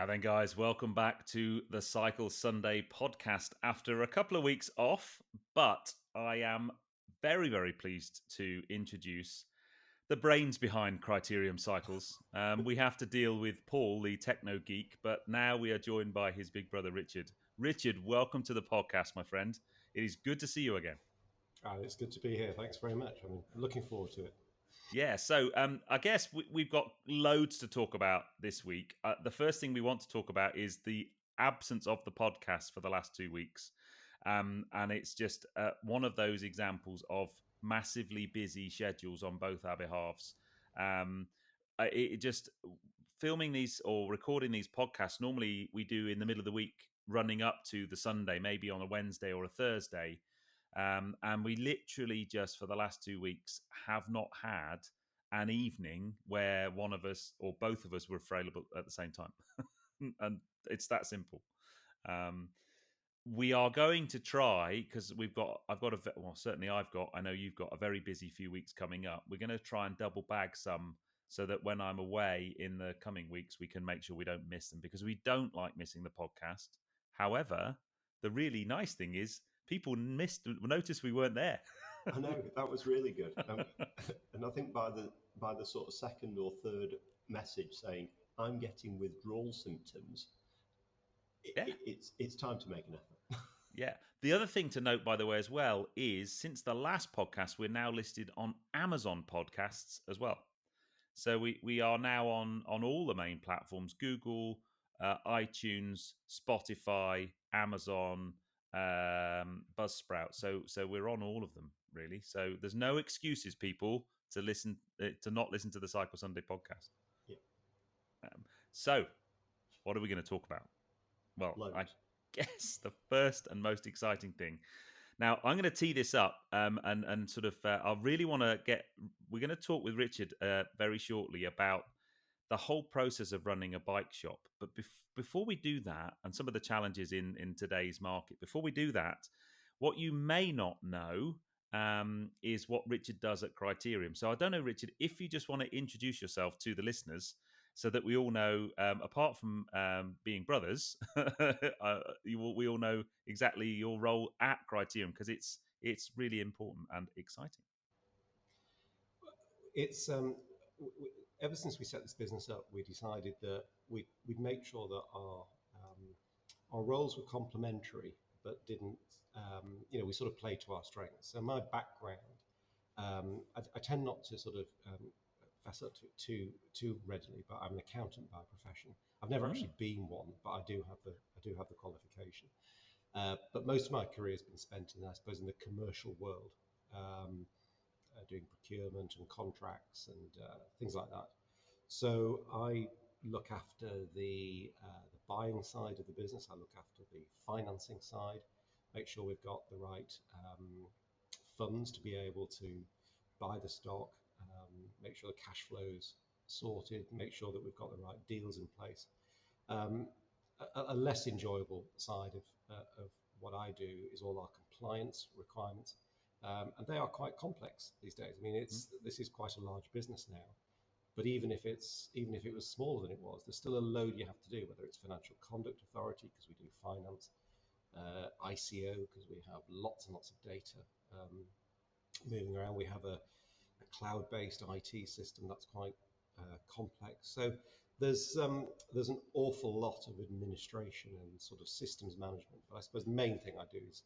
then, guys, welcome back to the Cycle Sunday podcast after a couple of weeks off. But I am very, very pleased to introduce the brains behind Criterium Cycles. We have to deal with Paul, the techno geek, but now we are joined by his big brother, Richard. Richard, welcome to the podcast, my friend. It is good to see you again. It's good to be here. Thanks very much. I'm looking forward to it. Yeah, so I guess we've got loads to talk about this week. The first thing we want to talk about is the absence of the podcast for the last 2 weeks. And it's just one of those examples of massively busy schedules on both our behalves. It just filming these or recording these podcasts, normally we do in the middle of the week running up to the Sunday, maybe on a Wednesday or a Thursday. And we literally just for the last 2 weeks have not had an evening where one of us or both of us were available at the same time. And it's that simple. We are going to try, because I know you've got a very busy few weeks coming up. We're going to try and double bag some so that when I'm away in the coming weeks, we can make sure we don't miss them, because we don't like missing the podcast. However, the really nice thing is people noticed we weren't there. I know that was really good, and I think by the sort of second or third message saying I'm getting withdrawal symptoms, it's time to make an effort. Yeah. The other thing to note, by the way, as well, is since the last podcast, we're now listed on Amazon Podcasts as well. So we are now on all the main platforms: Google, iTunes, Spotify, Amazon, Buzzsprout. So we're on all of them, really. So there's no excuses, people, to not listen to the Cycle Sunday podcast. Yeah. So what are we going to talk about? Well, I guess the first and most exciting thing. Now, I'm going to tee this up, and sort of, I really want to we're going to talk with Richard very shortly about the whole process of running a bike shop. But before we do that, and some of the challenges in today's market, before we do that, what you may not know is what Richard does at Criterium. So I don't know, Richard, if you just want to introduce yourself to the listeners so that we all know, apart from being brothers, we all know exactly your role at Criterium, because it's really important and exciting. It's ever since we set this business up, we decided that we'd make sure that our roles were complementary, but didn't we sort of play to our strengths. So my background, I tend not to sort of fess up to it too readily, but I'm an accountant by profession. I've never actually been one, but I do have the qualification. But most of my career has been spent I suppose, in the commercial world, doing procurement and contracts and things like that. So I look after the buying side of the business. I look after the financing side, make sure we've got the right funds to be able to buy the stock, make sure the cash flow's sorted, make sure that we've got the right deals in place. A less enjoyable side of what I do is all our compliance requirements, and they are quite complex these days. I mean, this is quite a large business now, but even if it was smaller than it was, there's still a load you have to do. Whether it's Financial Conduct Authority because we do finance, ICO because we have lots and lots of data moving around. We have a cloud-based IT system that's quite complex. So there's an awful lot of administration and sort of systems management. But I suppose the main thing I do is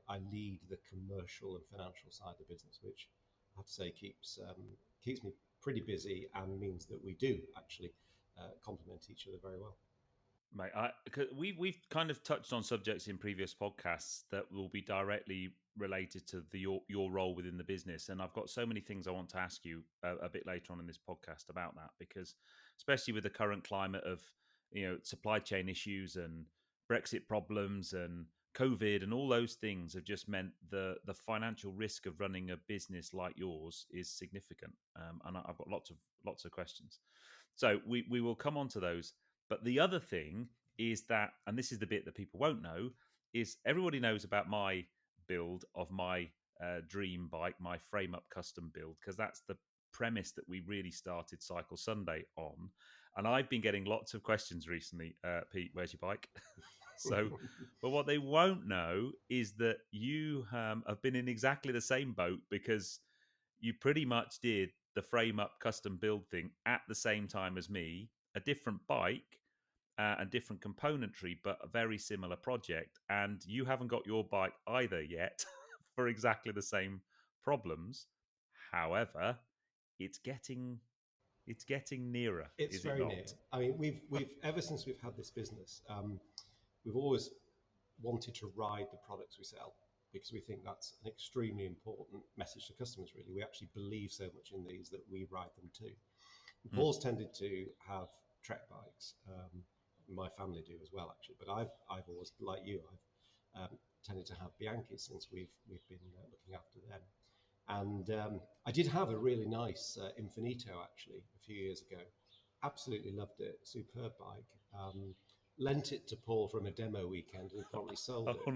I lead the commercial and financial side of the business, which I have to say keeps me pretty busy and means that we do actually complement each other very well. Mate, we've kind of touched on subjects in previous podcasts that will be directly related to your role within the business, and I've got so many things I want to ask you a bit later on in this podcast about that, because especially with the current climate of supply chain issues and Brexit problems and COVID and all those things have just meant the financial risk of running a business like yours is significant, and I've got lots of questions. So we will come on to those. But the other thing is that, and this is the bit that people won't know, is everybody knows about my build of my dream bike, my frame up custom build, because that's the premise that we really started Cycle Sunday on. And I've been getting lots of questions recently, Pete, where's your bike? So, but what they won't know is that you have been in exactly the same boat, because you pretty much did the frame up custom build thing at the same time as me, a different bike and different componentry, but a very similar project. And you haven't got your bike either yet for exactly the same problems. However, it's getting nearer, It's is it very near. not? I mean, we've ever since we've had this business, we've always wanted to ride the products we sell, because we think that's an extremely important message to customers. Really, we actually believe so much in these that we ride them too. Mm. Paul's tended to have trek bikes. My family do as well, actually. But I've always, like you, I've tended to have Bianchis since we've been looking after them. And I did have a really nice Infinito actually a few years ago. Absolutely loved it. Superb bike. Lent it to Paul from a demo weekend, and he promptly sold Oh it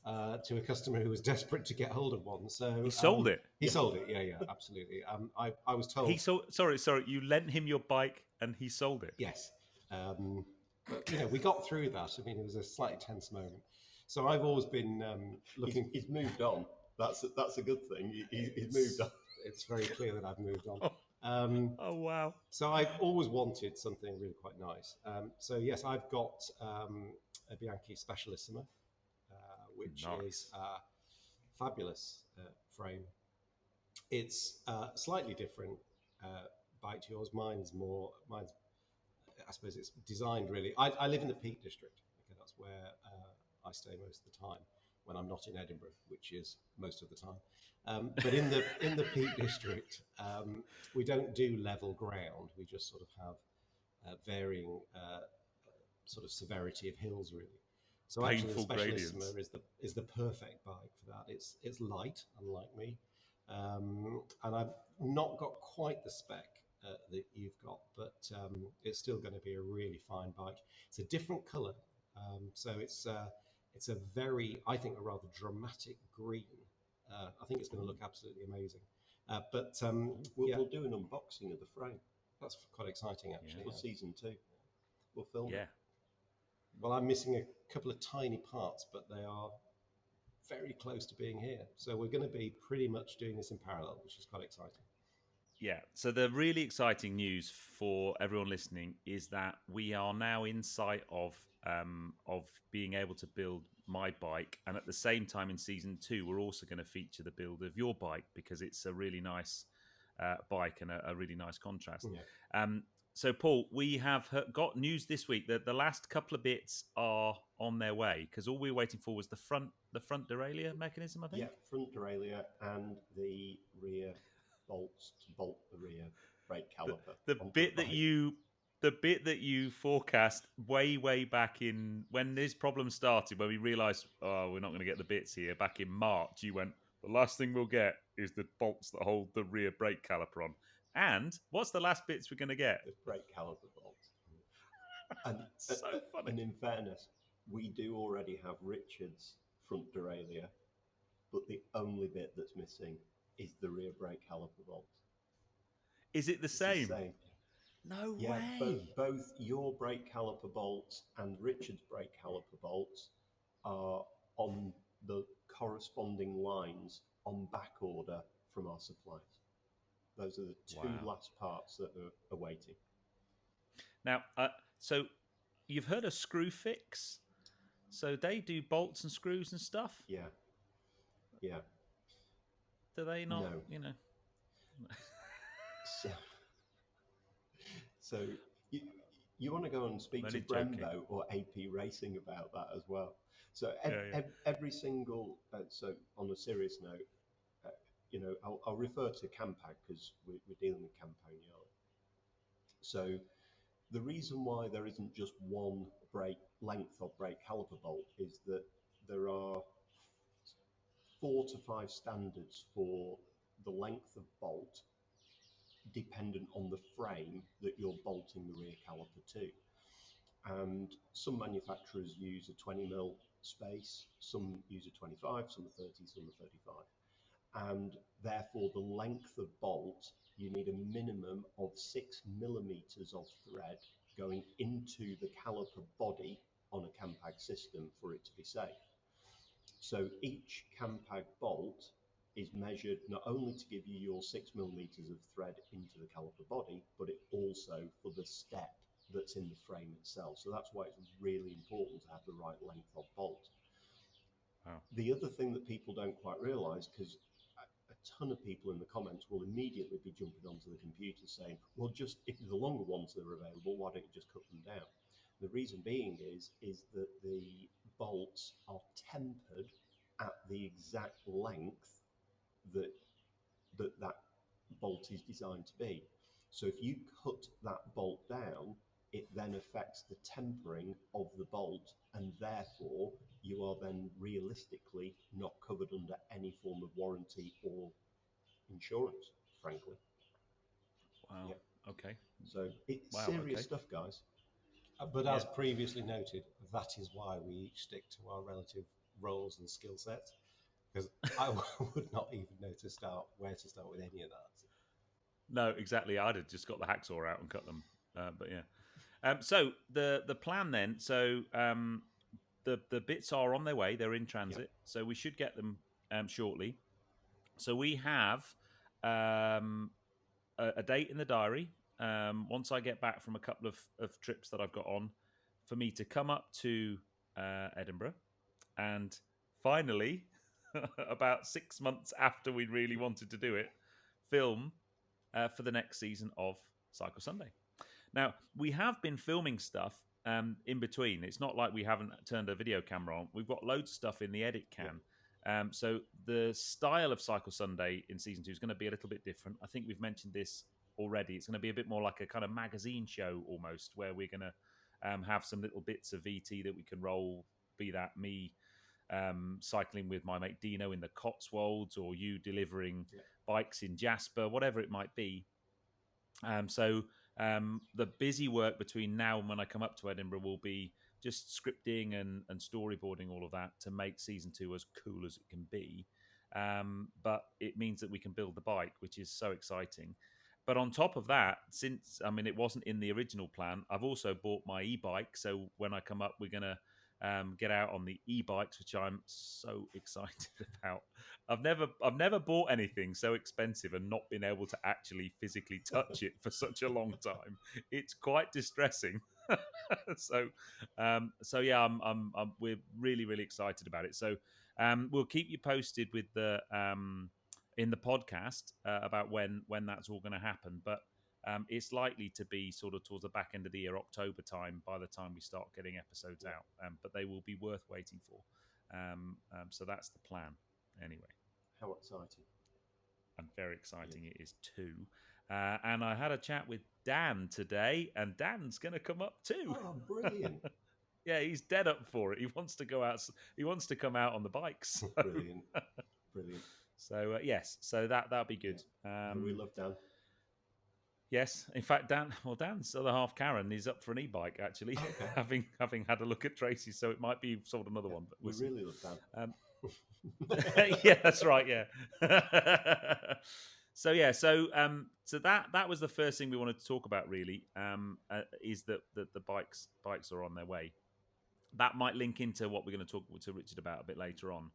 no, to a customer who was desperate to get hold of one. So he sold it. he sold it. Yeah, absolutely. I was told. He sold. Sorry. You lent him your bike, and he sold it. Yes. But we got through that. I mean, it was a slightly tense moment. So I've always been looking. He's moved on. That's a good thing. He's moved on. It's very clear that I've moved on. Oh wow! So I've always wanted something really quite nice. So yes, I've got a Bianchi Specialissima, which is a fabulous frame. It's slightly different bike to yours. Mine's, I suppose it's designed really. I live in the Peak District. Okay, that's where I stay most of the time when I'm not in Edinburgh, which is most of the time. But in the Peak District, we don't do level ground. We just sort of have varying sort of severity of hills, really. So actually, the Specialissima is the perfect bike for that. It's light, unlike me, and I've not got quite the spec that you've got, but it's still going to be a really fine bike. It's a different colour, so it's a very, I think, a rather dramatic green. I think it's going to look absolutely amazing. We'll do an unboxing of the frame. That's quite exciting, actually. For season 2, we'll film it. Well, I'm missing a couple of tiny parts, but they are very close to being here. So we're going to be pretty much doing this in parallel, which is quite exciting. Yeah. So the really exciting news for everyone listening is that we are now in sight of being able to build my bike, and at the same time in season 2, we're also going to feature the build of your bike, because it's a really nice bike and a really nice contrast. Yeah. So, Paul, we have got news this week that the last couple of bits are on their way, because all we were waiting for was the front derailleur mechanism, I think. Yeah, front derailleur and the rear bolts to bolt the rear brake caliper. The bit that you forecast way back in when this problem started, when we realised, we're not going to get the bits here, back in March, you went, the last thing we'll get is the bolts that hold the rear brake caliper on. And what's the last bits we're going to get? The brake caliper bolts. And, so funny. And in fairness, we do already have Richard's front derailleur, but the only bit that's missing is the rear brake caliper bolts. Is it the same? The same. No way. Both your brake caliper bolts and Richard's brake caliper bolts are on the corresponding lines on back order from our suppliers. Those are the two last parts that are awaiting. Now, so you've heard of Screwfix? So they do bolts and screws and stuff? Yeah. Do they not? No. So you want to go and speak to Brembo or AP Racing about that as well. So every single, so on a serious note, I'll refer to Campag because we're dealing with Campagnolo. So the reason why there isn't just one length of brake caliper bolt is that there are 4 to 5 standards for the length of bolt dependent on the frame that you're bolting the rear caliper to. And some manufacturers use a 20mm space, some use a 25, some a 30, some a 35. and therefore the length of bolt, you need a minimum of 6 millimeters of thread going into the caliper body on a Campag system for it to be safe. So each Campag bolt is measured not only to give you your 6 millimeters of thread into the caliper body, but it also for the step that's in the frame itself. So that's why it's really important to have the right length of bolt. Wow. The other thing that people don't quite realize, because a ton of people in the comments will immediately be jumping onto the computer saying, well, just if the longer ones that are available, why don't you just cut them down? The reason being is that the bolts are tempered at the exact length that that bolt is designed to be. So if you cut that bolt down, it then affects the tempering of the bolt, and therefore you are then realistically not covered under any form of warranty or insurance, frankly. Wow. Yeah. Okay. So it's serious stuff, guys. But as previously noted, that is why we each stick to our relative roles and skill sets, because I would not even know where to start with any of that. No, exactly. I'd have just got the hacksaw out and cut them. But yeah. So the plan then. So the bits are on their way. They're in transit. Yep. So we should get them shortly. So we have a date in the diary. Once I get back from a couple of trips that I've got on, for me to come up to Edinburgh and finally, about 6 months after we really wanted to do it, film for the next season of Cycle Sunday. Now, we have been filming stuff in between. It's not like we haven't turned a video camera on. We've got loads of stuff in the edit can. So the style of Cycle Sunday in season 2 is going to be a little bit different. I think we've mentioned this already. It's going to be a bit more like a kind of magazine show almost, where we're going to have some little bits of VT that we can roll, be that me cycling with my mate Dino in the Cotswolds, or you delivering bikes in Jasper, whatever it might be. So the busy work between now and when I come up to Edinburgh will be just scripting and storyboarding all of that to make season 2 as cool as it can be. But it means that we can build the bike, which is so exciting. But on top of that, since, I mean, it wasn't in the original plan, I've also bought my e-bike. So when I come up, we're going to get out on the e-bikes, which I'm so excited about. I've never bought anything so expensive and not been able to actually physically touch it for such a long time. It's quite distressing. So yeah, we're really excited about it. So we'll keep you posted with the in the podcast about when that's all going to happen. But it's likely to be sort of towards the back end of the year, October time, by the time we start getting episodes out. But they will be worth waiting for. So that's the plan. Anyway. How exciting. And very exciting it is too. And I had a chat with Dan today, and Dan's going to come up too. Oh, brilliant. Yeah, he's dead up for it. He wants to go out. He wants to come out on the bikes. So. Brilliant. So, yes, so that'll be good. We love Dan. Yes, in fact, Dan's other half, Karen, is up for an e-bike actually, having had a look at Tracy. So it might be sold another one. But we really love Dan. Yeah, that's right. Yeah. So that was the first thing we wanted to talk about. Really, is that the bikes are on their way. That might link into what we're going to talk to Richard about a bit later on.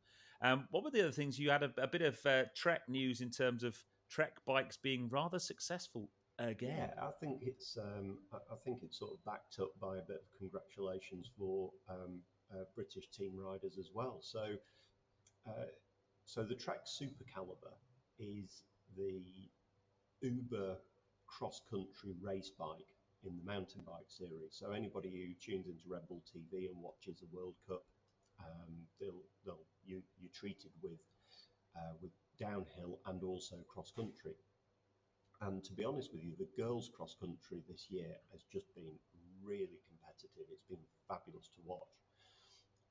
What were the other things? You had a bit of Trek news in terms of Trek bikes being rather successful again. Yeah, I think it's sort of backed up by a bit of congratulations for British team riders as well. So the Trek Super Caliber is the Uber cross-country race bike in the mountain bike series. So anybody who tunes into Red Bull TV and watches a World Cup, you're treated with downhill and also cross-country. And to be honest with you, the girls' cross-country this year has just been really competitive. It's been fabulous to watch.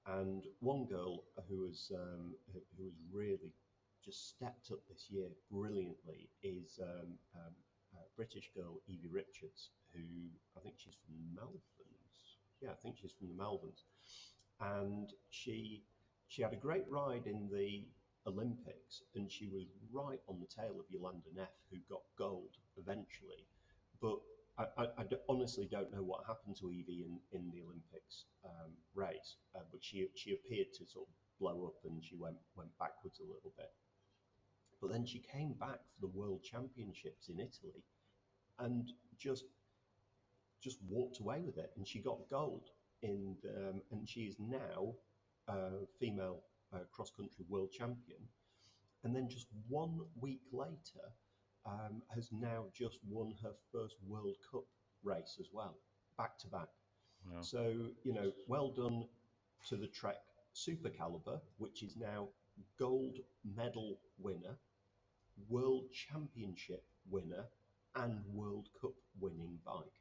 And one girl who has really just stepped up this year brilliantly is a British girl, Evie Richards, who I think she's from the Malverns. Yeah, I think she's from the Malverns. And she had a great ride in the Olympics, and she was right on the tail of Yolanda Neff, who got gold eventually. But I honestly don't know what happened to Evie in the Olympics race, but she appeared to sort of blow up, and she went backwards a little bit. But then she came back for the World Championships in Italy, and just walked away with it, and she got gold in and she is now female cross-country world champion. And then just 1 week later, has now just won her first World Cup race as well, back to back. Wow. So, you know, well done to the Trek Super Caliber, which is now gold medal winner, World Championship winner, and World Cup winning bike.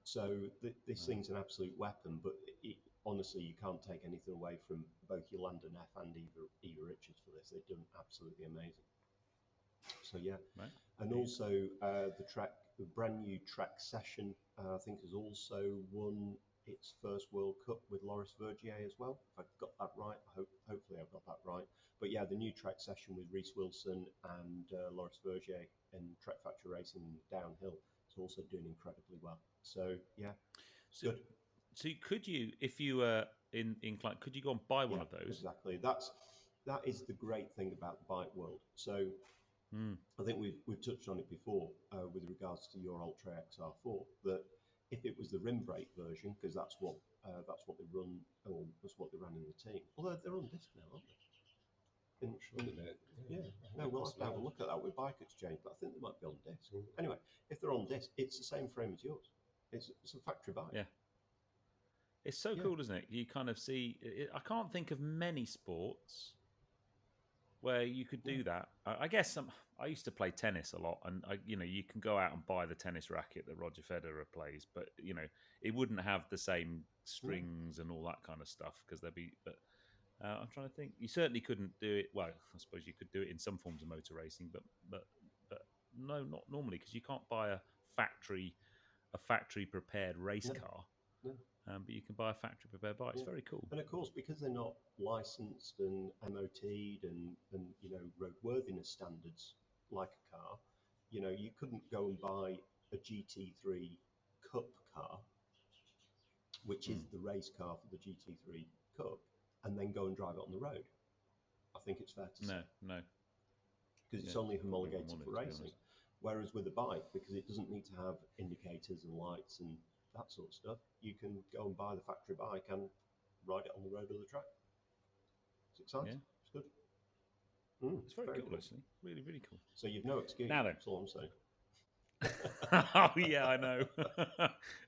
So this thing's an absolute weapon, but honestly, you can't take anything away from both Yolanda Neff and Eva Richards for this. They've done absolutely amazing. So yeah, right. And also the brand new Trek Session, I think, has also won its first World Cup with Loris Vergier as well. If I've got that right, hopefully I've got that right. But yeah, the new Trek Session with Reese Wilson and Loris Vergier in Trek Factory Racing downhill is also doing incredibly well. So yeah, good. So could you, if you were inclined, could you go and buy one of those? Exactly. That is the great thing about the bike world. So I think we've touched on it before with regards to your Ultra XR4, that if it was the rim brake version, because that's what they run, or that's what they ran in the team. Although they're on disc now, aren't they? Yeah. No, we'll have to have a look at that with Bike Exchange, but I think they might be on disc. Anyway, if they're on disc, it's the same frame as yours. It's a factory bike. Yeah. It's so cool, isn't it? You kind of see. I can't think of many sports where you could do that. I guess I used to play tennis a lot, and you can go out and buy the tennis racket that Roger Federer plays, but it wouldn't have the same strings and all that kind of stuff because there'd be. But I'm trying to think. You certainly couldn't do it. Well, I suppose you could do it in some forms of motor racing, but no, not normally, because you can't buy a factory prepared race car. No. But you can buy a factory prepared bike. It's very cool. And of course, because they're not licensed and MOT'd and roadworthiness standards like a car, you couldn't go and buy a GT3 Cup car, which is the race car for the GT3 Cup, and then go and drive it on the road. I think it's fair to say. No. Because it's only homologated for racing. Whereas with a bike, because it doesn't need to have indicators and lights and that sort of stuff, you can go and buy the factory bike and ride it on the road or the track. It's exciting. Yeah. It's good. It's very cool, actually. Really, really cool. So you've no excuse. Now then. That's all I'm saying. Oh, yeah, I know.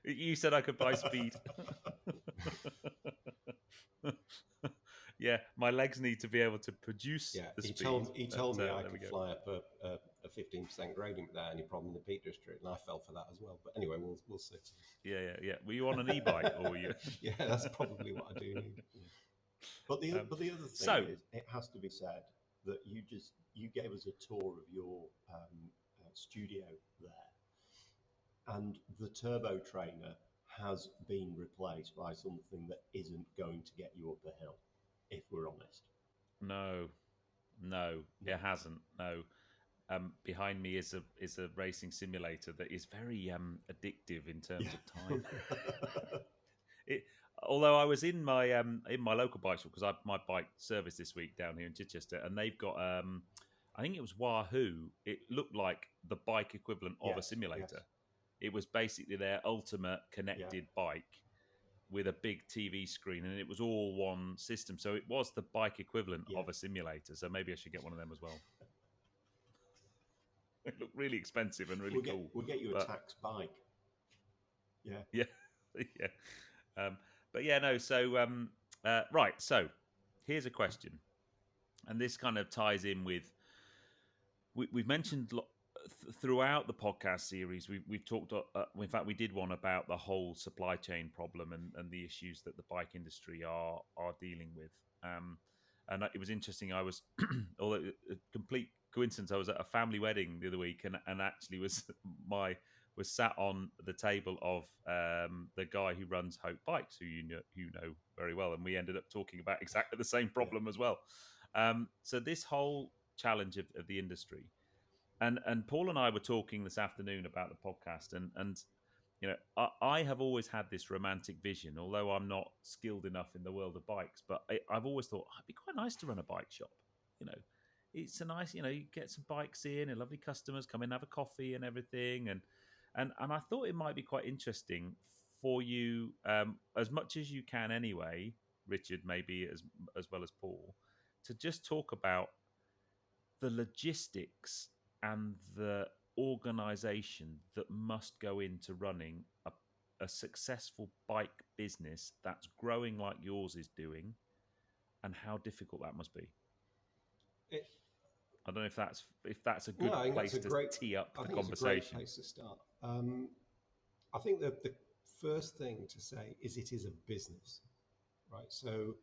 You said I could buy speed. Yeah, my legs need to be able to produce the speed. He told me I could fly up a 15% gradient without any problem in the Peak District, and I fell for that as well. But anyway, we'll see. Yeah. Were you on an e-bike or were you? Yeah, that's probably what I do need. But the other thing is, it has to be said that you gave us a tour of your studio there, and the turbo trainer has been replaced by something that isn't going to get you up the hill, if we're honest. No, it hasn't. No. Behind me is a racing simulator that is very addictive in terms of time. Although I was in my local bike shop, because my bike service this week down here in Chichester, and they've got I think it was Wahoo. It looked like the bike equivalent of a simulator. Yes. It was basically their ultimate connected bike with a big TV screen, and it was all one system. So it was the bike equivalent of a simulator. So maybe I should get one of them as well. It looked really expensive and really cool. We'll get you a tax bike. Yeah. But yeah, no. So right. So here's a question, and this kind of ties in with we've mentioned throughout the podcast series. We've talked. In fact, we did one about the whole supply chain problem and the issues that the bike industry are dealing with. And it was interesting. I was, although a complete coincidence, I was at a family wedding the other week, and actually was sat on the table of the guy who runs Hope Bikes, who you know very well, and we ended up talking about exactly the same problem as well. So this whole challenge of the industry, and Paul and I were talking this afternoon about the podcast, and you know, I have always had this romantic vision, although I'm not skilled enough in the world of bikes, but I've always thought it'd be quite nice to run a bike shop. You know, it's a nice, you know, you get some bikes in and lovely customers come in, have a coffee and everything. And I thought it might be quite interesting for you, as much as you can anyway, Richard, maybe as well as Paul, to just talk about the logistics and the organization that must go into running a successful bike business that's growing like yours is doing, and how difficult that must be. It, I don't know if that's a good place to tee up the conversation. It's a great place to start. I think that the first thing to say is it is a business, right? So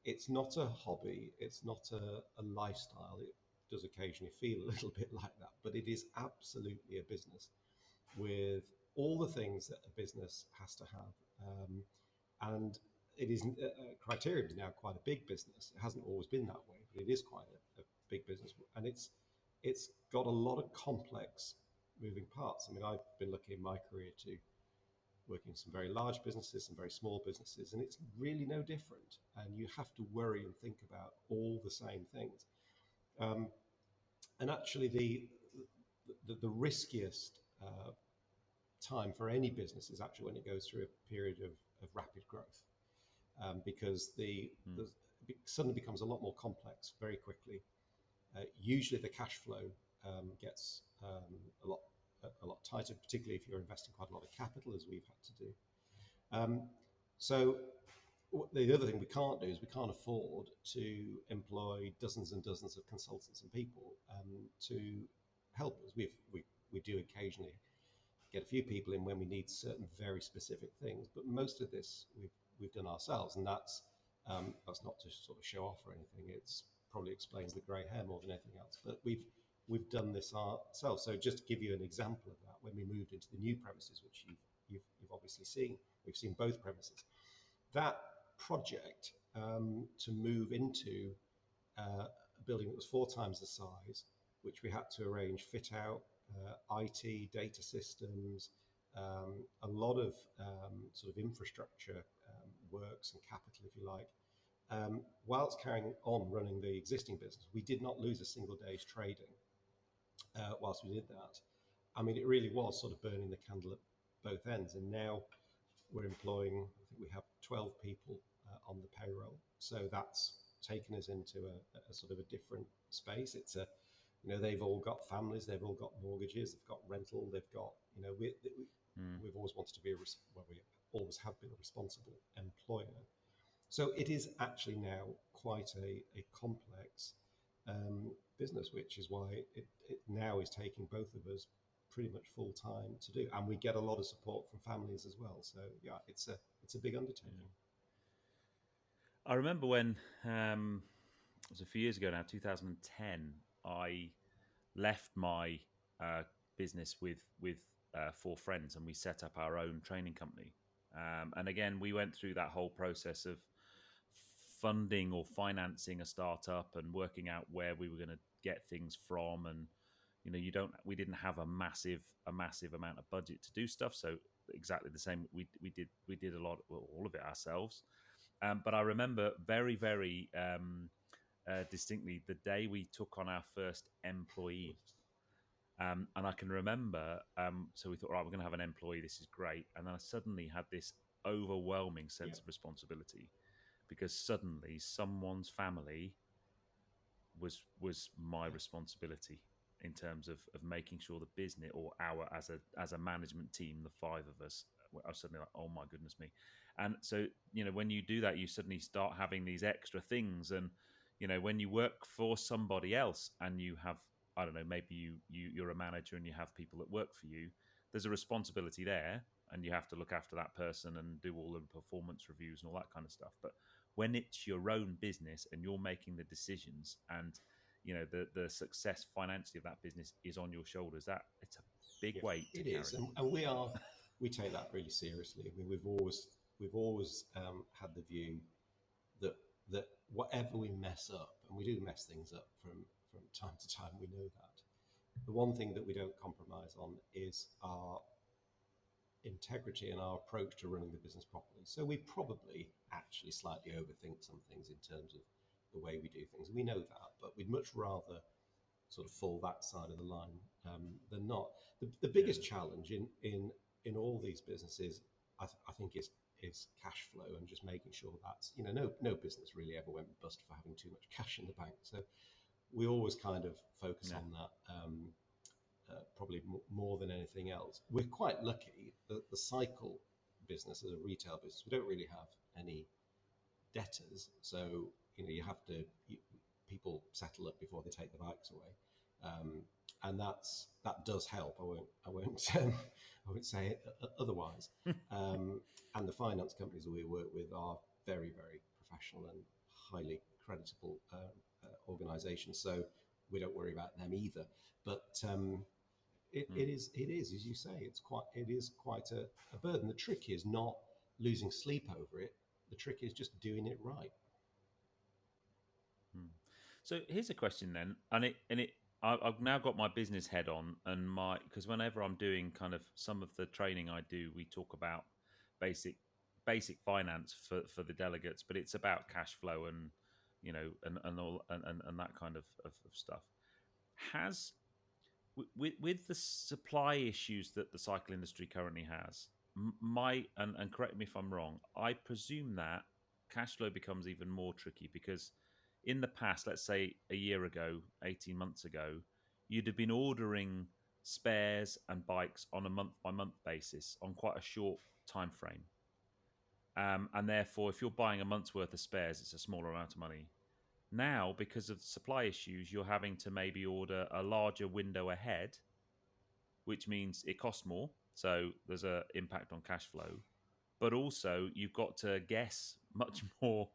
it's not a hobby, it's not a lifestyle. It does occasionally feel a little bit like that, but it is absolutely a business with all the things that a business has to have. And it is Criterium is now quite a big business. It hasn't always been that way, but it is quite a big business, and it's got a lot of complex moving parts. I mean, I've been lucky in my career to work in some very large businesses, some very small businesses, and it's really no different. And you have to worry and think about all the same things. And actually, the riskiest time for any business is actually when it goes through a period of rapid growth, because it suddenly becomes a lot more complex very quickly. Usually, the cash flow gets a lot tighter, particularly if you're investing quite a lot of capital, as we've had to do. So the other thing we can't do is we can't afford to employ dozens and dozens of consultants and people to help us. We do occasionally get a few people in when we need certain very specific things, but most of this we've done ourselves, and that's not to sort of show off or anything. It's probably explains the grey hair more than anything else, but we've done this ourselves. So just to give you an example of that, when we moved into the new premises, which you've obviously seen, we've seen both premises. That project to move into a building that was 4 times the size, which we had to arrange fit out, IT, data systems, a lot of sort of infrastructure works and capital, if you like. Whilst carrying on running the existing business, we did not lose a single day's trading whilst we did that. I mean, it really was sort of burning the candle at both ends. And now we're employing, I think we have 12 people on the payroll. So that's taken us into a sort of a different space. It's they've all got families, they've all got mortgages, they've got rental, they've got, we've always wanted to be, we always have been a responsible employer. So it is actually now quite a complex business, which is why it now is taking both of us pretty much full time to do, and we get a lot of support from families as well. So yeah, it's a big undertaking. I remember when it was a few years ago now, 2010. I left my business with 4 friends, and we set up our own training company. And again, we went through that whole process of funding or financing a startup and working out where we were going to get things from. And we didn't have a massive amount of budget to do stuff. So exactly the same. We did a lot, all of it ourselves. But I remember very, very distinctly the day we took on our first employee. And I can remember, so we thought, right, we're going to have an employee. This is great. And then I suddenly had this overwhelming sense of responsibility, because suddenly someone's family was my responsibility in terms of making sure the business, or our as a management team, the 5 of us, I was suddenly like, oh my goodness me. And so, when you do that, you suddenly start having these extra things. And, when you work for somebody else and you have, I don't know, maybe you're a manager and you have people that work for you, there's a responsibility there, and you have to look after that person and do all the performance reviews and all that kind of stuff. But when it's your own business and you're making the decisions, and the success financially of that business is on your shoulders, that it's a big weight to carry. It is, and we take that really seriously. I mean, we've always had the view that whatever we mess up, and we do mess things up from time to time. We know that. The one thing that we don't compromise on is our integrity and our approach to running the business properly. So we probably actually slightly overthink some things in terms of the way we do things. We know that, but we'd much rather sort of fall that side of the line than not. The biggest challenge in all these businesses, I think, is cash flow, and just making sure that's, no business really ever went bust for having too much cash in the bank. So we always kind of focus on that. Probably more than anything else. We're quite lucky that the cycle business, as a retail business, we don't really have any debtors. So, you have to, people settle up before they take the bikes away. And that does help. I won't say it otherwise. And the finance companies that we work with are very, very professional and highly creditable organizations. So we don't worry about them either. But it is, as you say, it is quite a burden. The trick is not losing sleep over it. The trick is just doing it right. So here's a question then, I've now got my business head on, and because whenever I'm doing kind of some of the training I do, we talk about basic finance for the delegates, but it's about cash flow and and all and that kind of stuff. With the supply issues that the cycle industry currently has, and correct me if I'm wrong, I presume that cash flow becomes even more tricky, because in the past, let's say a year ago, 18 months ago, you'd have been ordering spares and bikes on a month-by-month basis on quite a short time frame. And therefore, if you're buying a month's worth of spares, it's a smaller amount of money. Now, because of supply issues, you're having to maybe order a larger window ahead, which means it costs more. So there's an impact on cash flow. But also, you've got to guess much more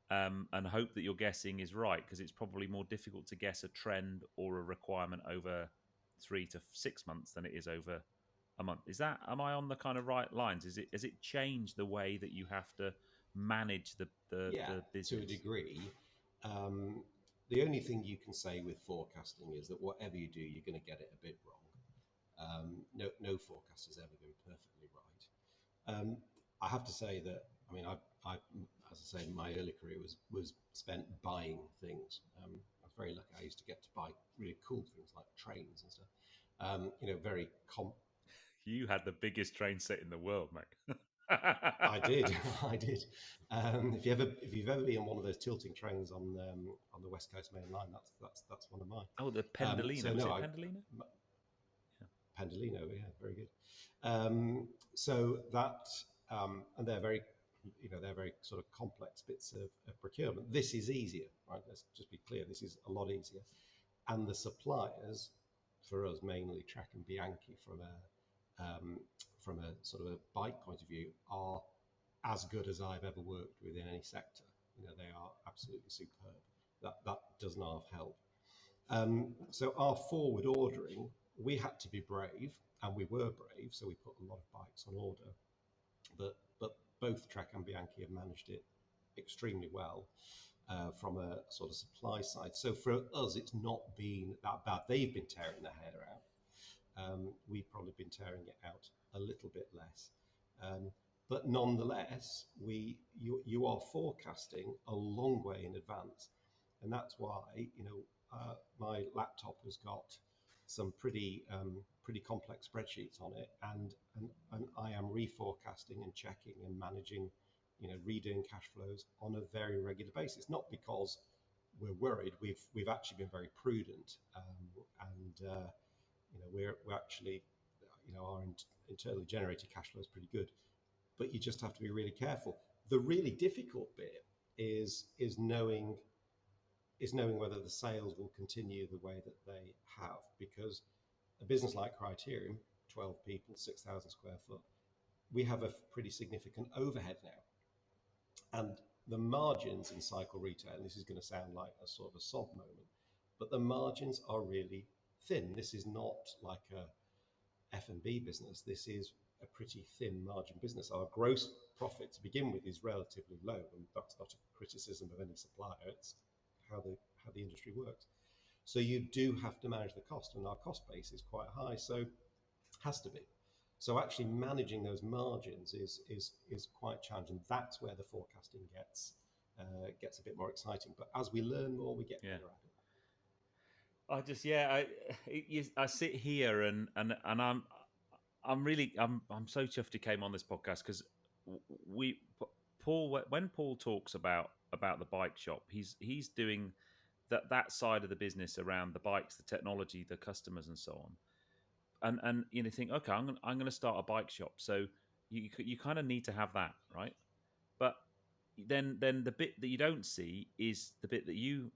and hope that your guessing is right, because it's probably more difficult to guess a trend or a requirement over 3 to 6 months than it is over a month. Am I on the kind of right lines? Has it changed the way that you have to manage the business? To a degree. The only thing you can say with forecasting is that whatever you do, you're going to get it a bit wrong. No forecast has ever been perfectly right. I have to say that, I as I say, my early career was spent buying things. I was very lucky. I used to get to buy really cool things like trains and stuff. Very You had the biggest train set in the world, mate. I did. If you've ever been on one of those tilting trains on the West Coast Main Line, that's one of mine. Oh, the Pendolino. Pendolino? Pendolino, yeah, very good. So that, and they're very sort of complex bits of procurement. This is easier, right? Let's just be clear. This is a lot easier. And the suppliers, for us mainly Trek and Bianchi, from a sort of a bike point of view, are as good as I've ever worked with in any sector. They are absolutely superb. That does not help. So our forward ordering, we had to be brave, and we were brave. So we put a lot of bikes on order, but both Trek and Bianchi have managed it extremely well from a sort of supply side. So for us, it's not been that bad. They've been tearing their hair out. We've probably been tearing it out a little bit less. But nonetheless, you are forecasting a long way in advance. And that's why, my laptop has got some pretty complex spreadsheets on it, and I am reforecasting and checking and managing, redoing cash flows on a very regular basis. Not because we're worried. We've actually been very prudent, and we're actually, our internally generated cash flow is pretty good. But you just have to be really careful. The really difficult bit is knowing whether the sales will continue the way that they have, because a business like Criterium, 12 people, 6,000 square foot, we have a pretty significant overhead now. And the margins in cycle retail, and this is going to sound like a sort of a sob moment, but the margins are really thin. This is not like a F&B business. This is a pretty thin margin business. Our gross profit to begin with is relatively low, and that's not a criticism of any supplier. It's how the industry works. So you do have to manage the cost, and our cost base is quite high, so has to be. So actually managing those margins is quite challenging. That's where the forecasting gets a bit more exciting. But as we learn more, we get better at it. I sit here and I'm so chuffed he came on this podcast, because when Paul talks about the bike shop, he's doing that side of the business around the bikes, the technology, the customers, and so on. And you think, okay, I'm going to start a bike shop, so you kind of need to have that, right? But then the bit that you don't see is the bit that you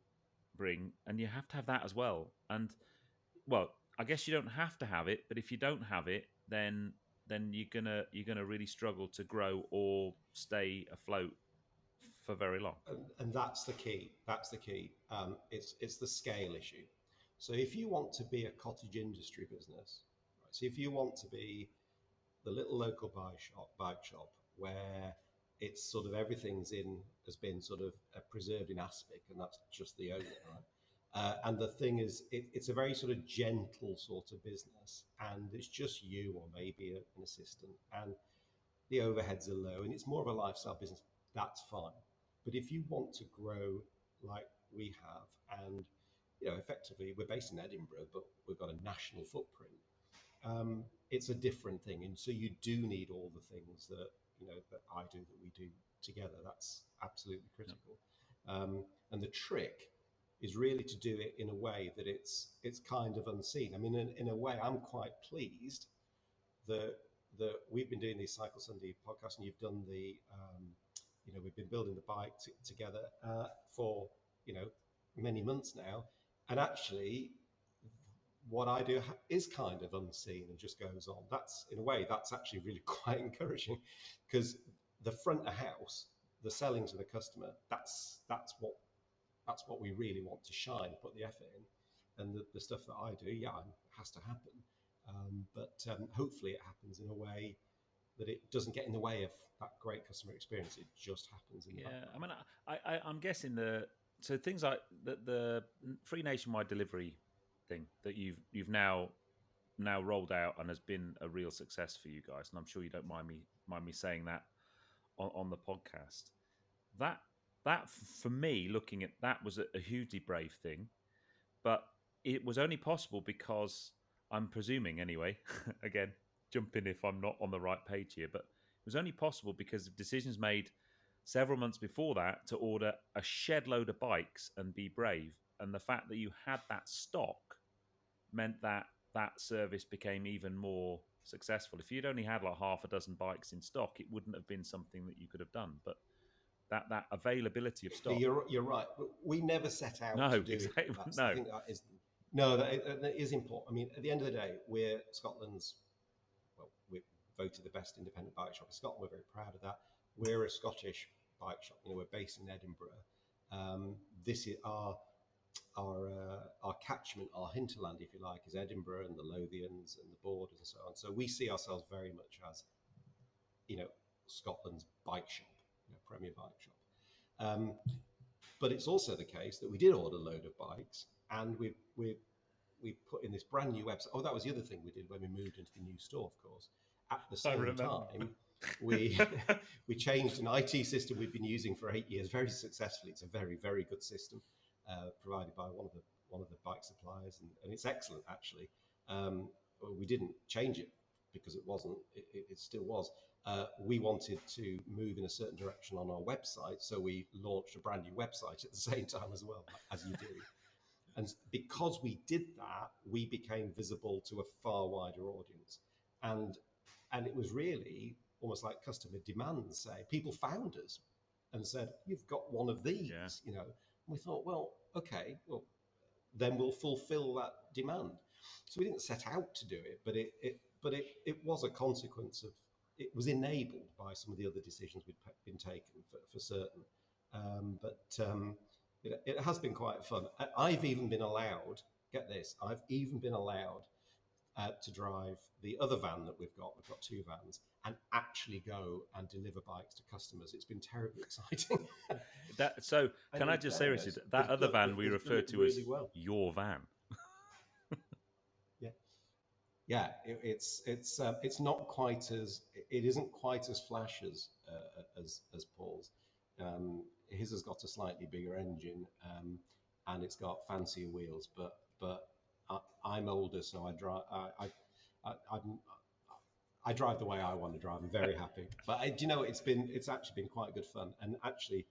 bring, and you have to have that as well. And well, I guess you don't have to have it, but if you don't have it, then you're gonna really struggle to grow or stay afloat for very long. And that's the key. That's the key. It's the scale issue. So if you want to be a cottage industry business, right, so if you want to be the little local bike shop where it's sort of everything's has been sort of preserved in aspic, and that's just the owner, right? And the thing is, it's a very sort of gentle sort of business, and it's just you or maybe an assistant, and the overheads are low, and it's more of a lifestyle business. That's fine. But if you want to grow like we have, and effectively we're based in Edinburgh, but we've got a national footprint. It's a different thing, and so you do need all the things that that I do, that we do together. That's absolutely critical. And the trick is really to do it in a way that it's kind of unseen. I mean, in a way, I'm quite pleased that we've been doing these Cycle Sunday podcasts, and you've done the we've been building the bike together for many months now, and actually what I do is kind of unseen and just goes on. That's, in a way, that's actually really quite encouraging, because the front of house, the selling to the customer, that's what we really want to shine, put the effort in, and the stuff that I do, has to happen. But hopefully it happens in a way that it doesn't get in the way of that great customer experience. It just happens in the background. I mean, I'm guessing so things like the free nationwide delivery thing that you've now rolled out and has been a real success for you guys, and I'm sure you don't mind me saying that on the podcast. That for me, looking at that, was a hugely brave thing, but it was only possible because, I'm presuming anyway, again, jump in if I'm not on the right page here, but it was only possible because of decisions made several months before that to order a shed load of bikes and be brave. And the fact that you had that stock meant that service became even more successful. If you'd only had like half a dozen bikes in stock, it wouldn't have been something that you could have done. But that availability of stock. You're right. We never set out to do exactly. it. No, I think that is important. I mean, at the end of the day, we're Scotland's, we're voted the best independent bike shop in Scotland. We're very proud of that. We're a Scottish bike shop. We're based in Edinburgh. This is our catchment, our hinterland, if you like, is Edinburgh and the Lothians and the borders and so on. So we see ourselves very much as, Scotland's bike shop, premier bike shop. But it's also the case that we did order a load of bikes, and we put in this brand new website. Oh, that was the other thing we did when we moved into the new store, of course. At the same time, we changed an IT system we've been using for 8 years very successfully. It's a very, very good system provided by one of the bike suppliers, and it's excellent actually. We didn't change it because it wasn't. It still was. We wanted to move in a certain direction on our website, so we launched a brand new website at the same time as well, as you do. And because we did that, we became visible to a far wider audience. And it was really almost like customer demand, say. People found us and said, "You've got one of these," And we thought, well, okay, well, then we'll fulfill that demand. So we didn't set out to do it, but it was a consequence of, it was enabled by some of the other decisions we'd been taken for certain. It has been quite fun. I've even been allowed, get this, I've even been allowed to drive the other van that we've got. We've got 2 vans, and actually go and deliver bikes to customers. It's been terribly exciting. Can I just say, Richard, that other van we refer to really as your van. Yeah, it's not quite as, it isn't quite as flash as Paul's. His has got a slightly bigger engine, and it's got fancier wheels. But I'm older, so I drive. I drive the way I want to drive. I'm very happy. But it's actually been quite good fun, and actually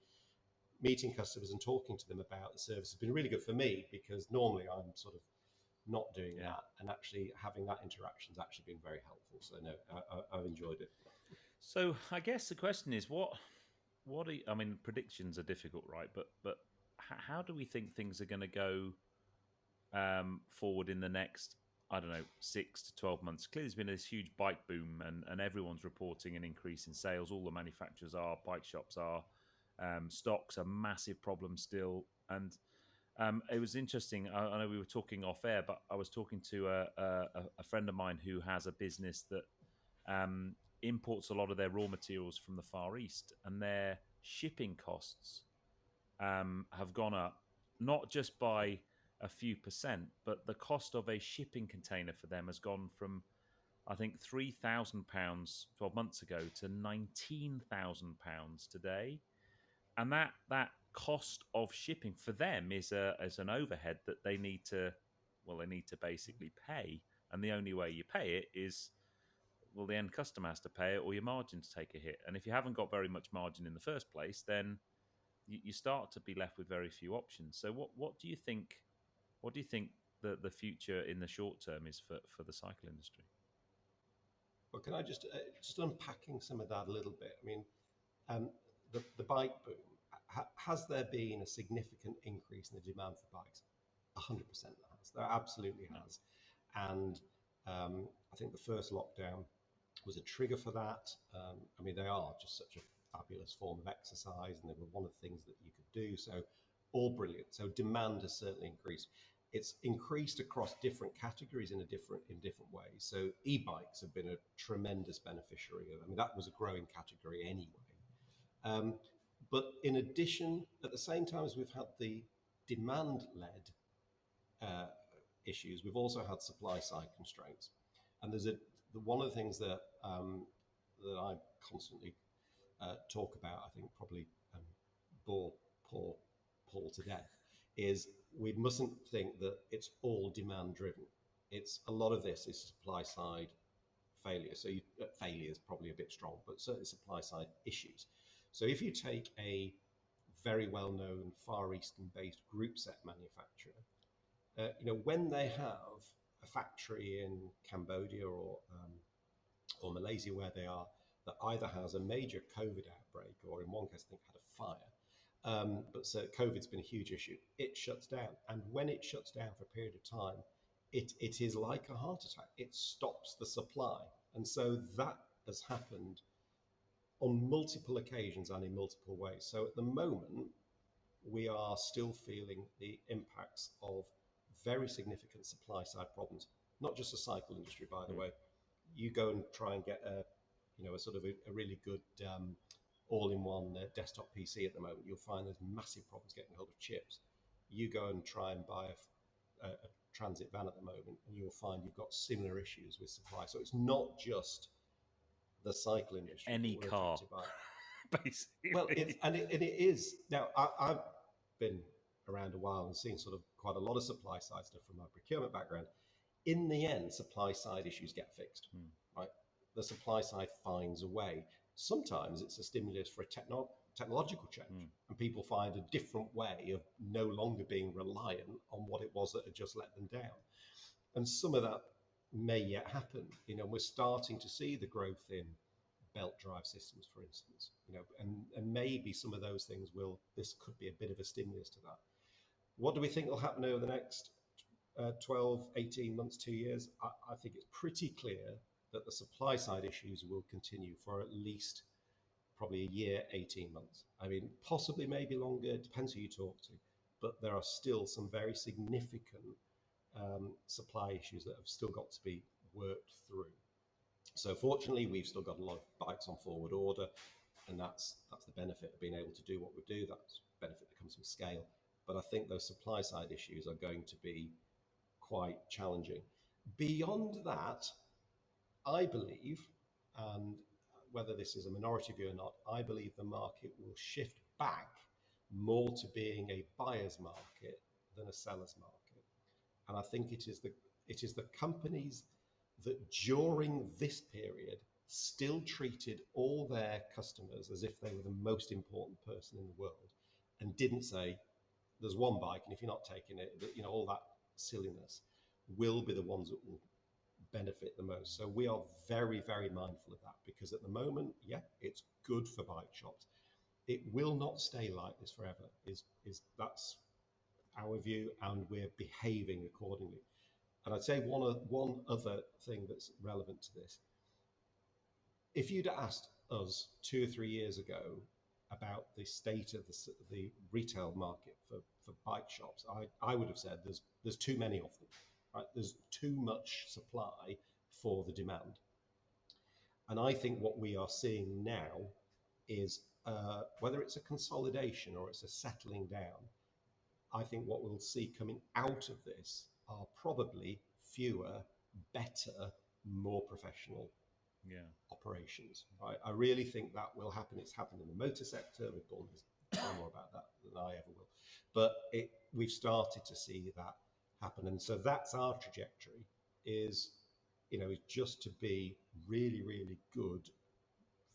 meeting customers and talking to them about the service has been really good for me, because normally I'm sort of not doing that, and actually having that interaction has actually been very helpful. So no, I've enjoyed it. So I guess the question is, what are I mean, predictions are difficult, right? But how do we think things are going to go forward in the next, I don't know, 6 to 12 months? Clearly, there's been this huge bike boom, and everyone's reporting an increase in sales. All the manufacturers are, bike shops are, stocks are massive problem still, and it was interesting. I know we were talking off air, but I was talking to a friend of mine who has a business that imports a lot of their raw materials from the Far East, and their shipping costs have gone up, not just by a few percent, but the cost of a shipping container for them has gone from, I think, £3,000 12 months ago to £19,000 today. And that cost of shipping for them is an overhead that they need to basically pay. And the only way you pay it is, well, the end customer has to pay it, or your margins take a hit. And if you haven't got very much margin in the first place, then you start to be left with very few options. So what do you think? What do you think the future in the short term is for the cycle industry? Well, can I just unpacking some of that a little bit? I mean, the bike boom, has there been a significant increase in the demand for bikes? 100% there absolutely has. And I think the first lockdown was a trigger for that. I mean, they are just such a fabulous form of exercise, and they were one of the things that you could do. So all brilliant. So demand has certainly increased. It's increased across different categories in different ways. So e-bikes have been a tremendous beneficiary of. I mean, that was a growing category anyway. But in addition, at the same time as we've had the demand-led issues, we've also had supply-side constraints. And there's one of the things that I constantly talk about, I think probably bore poor Paul to death, is we mustn't think that it's all demand-driven. It's a lot of this is supply-side failure. So failure is probably a bit strong, but certainly supply-side issues. So if you take a very well-known Far Eastern-based group set manufacturer, when they have a factory in Cambodia or Malaysia, where they are, that either has a major COVID outbreak, or in one case, I think had a fire. But so COVID's been a huge issue. It shuts down, and when it shuts down for a period of time, it is like a heart attack. It stops the supply, and so that has happened on multiple occasions and in multiple ways. So at the moment, we are still feeling the impacts of very significant supply side problems. Not just the cycle industry, by the way. You go and try and get a sort of a really good all-in-one desktop PC at the moment. You'll find there's massive problems getting hold of chips. You go and try and buy a transit van at the moment, and you'll find you've got similar issues with supply. So it's not just the cycle industry. Any car, basically. Well, it is. Now, I've been around a while and seen sort of quite a lot of supply side stuff from my procurement background. In the end, supply side issues get fixed, right? The supply side finds a way. Sometimes it's a stimulus for a technological change, and people find a different way of no longer being reliant on what it was that had just let them down. And some of that may yet happen. We're starting to see the growth in belt drive systems, for instance, and maybe some of those things this could be a bit of a stimulus to that. What do we think will happen over the next 12, 18 months, 2 years? I think it's pretty clear that the supply side issues will continue for at least probably a year, 18 months. I mean, possibly maybe longer, depends who you talk to, but there are still some very significant supply issues that have still got to be worked through. So fortunately, we've still got a lot of bikes on forward order, and that's the benefit of being able to do what we do. That's the benefit that comes from scale. But I think those supply side issues are going to be quite challenging. Beyond that, I believe, and whether this is a minority view or not, I believe the market will shift back more to being a buyer's market than a seller's market. And I think it is the companies that during this period still treated all their customers as if they were the most important person in the world and didn't say, there's one bike, and if you're not taking it, all that silliness will be the ones that will benefit the most. So we are very, very mindful of that, because at the moment, yeah, it's good for bike shops. It will not stay like this forever. That's our view, and we're behaving accordingly. And I'd say one other thing that's relevant to this. If you'd asked us 2 or 3 years ago about the state of the retail market for bike shops, I would have said there's too many of them. Right? There's too much supply for the demand. And I think what we are seeing now is whether it's a consolidation or it's a settling down, I think what we'll see coming out of this are probably fewer, better, more professional operations. I really think that will happen. It's happened in the motor sector. Paul knows far more about that than I ever will. But we've started to see that happen. And so that's our trajectory, is just to be really, really good,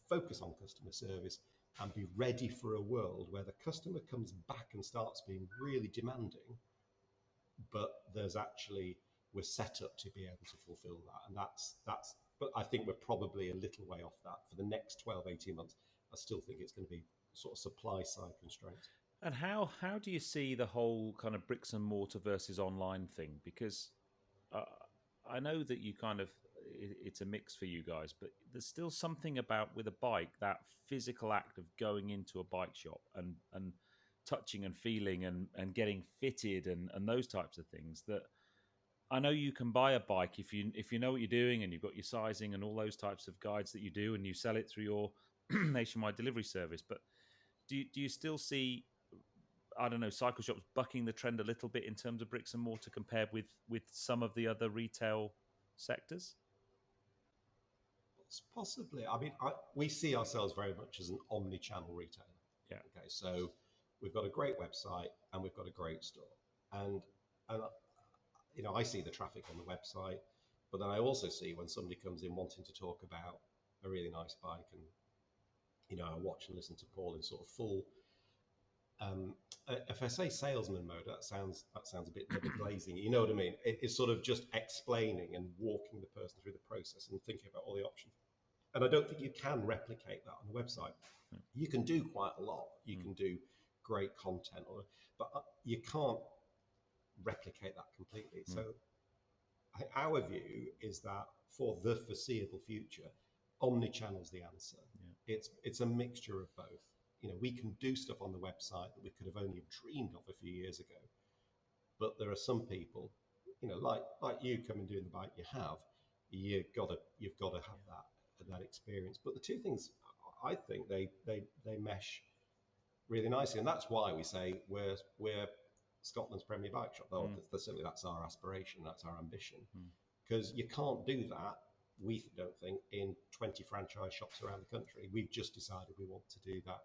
focus on customer service, and be ready for a world where the customer comes back and starts being really demanding, but we're set up to be able to fulfill that. And but I think we're probably a little way off that for the next 12, 18 months. I still think it's going to be sort of supply side constraints. And how do you see the whole kind of bricks and mortar versus online thing? Because I know that you kind of, it's a mix for you guys, but there's still something about with a bike, that physical act of going into a bike shop and touching and feeling and getting fitted and those types of things, that I know you can buy a bike if you know what you're doing and you've got your sizing and all those types of guides that you do, and you sell it through your nationwide delivery service. But do you still see, I don't know, cycle shops bucking the trend a little bit in terms of bricks and mortar compared with some of the other retail sectors? Possibly. I mean, we see ourselves very much as an omni-channel retailer. Yeah. Okay. So we've got a great website and we've got a great store, and I see the traffic on the website, but then I also see when somebody comes in wanting to talk about a really nice bike, and I watch and listen to Paul in sort of full. If I say salesman mode, that sounds a bit double glazing. You know what I mean? It's sort of just explaining and walking the person through the process and thinking about all the options. And I don't think you can replicate that on the website. You can do quite a lot. You can do great content, but you can't replicate that completely. So our view is that for the foreseeable future, omni-channel is the answer. It's a mixture of both. We can do stuff on the website that we could have only dreamed of a few years ago. But there are some people, like you coming doing the bike you've got to have that experience. But the two things, I think they mesh really nicely, and that's why we say we're Scotland's premier bike shop. Certainly that's our aspiration, that's our ambition, because you can't do that. We don't think in 20 franchise shops around the country. We've just decided we want to do that